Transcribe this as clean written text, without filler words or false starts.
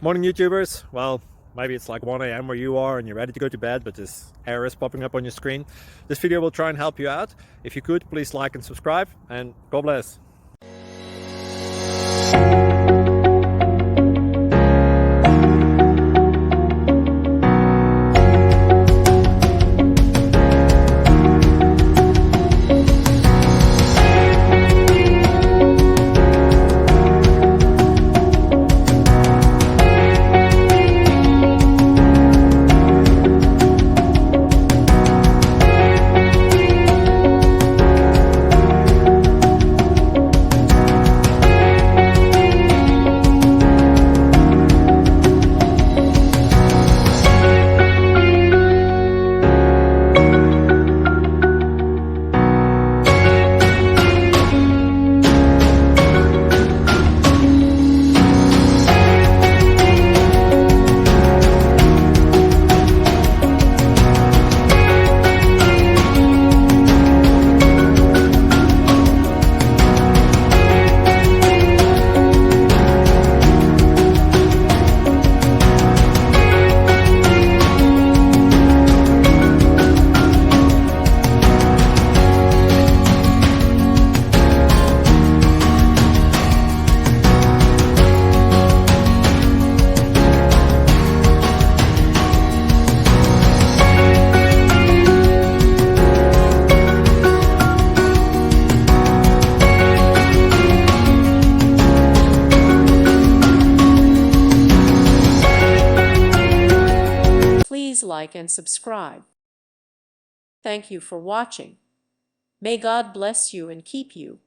Morning YouTubers. Well, maybe it's like 1 a.m. where you are and you're ready to go to bed, but this error is popping up on your screen. This video will try and help you out. If you could, please like and subscribe, and God bless. Please like and subscribe. Thank you for watching. May God bless you and keep you.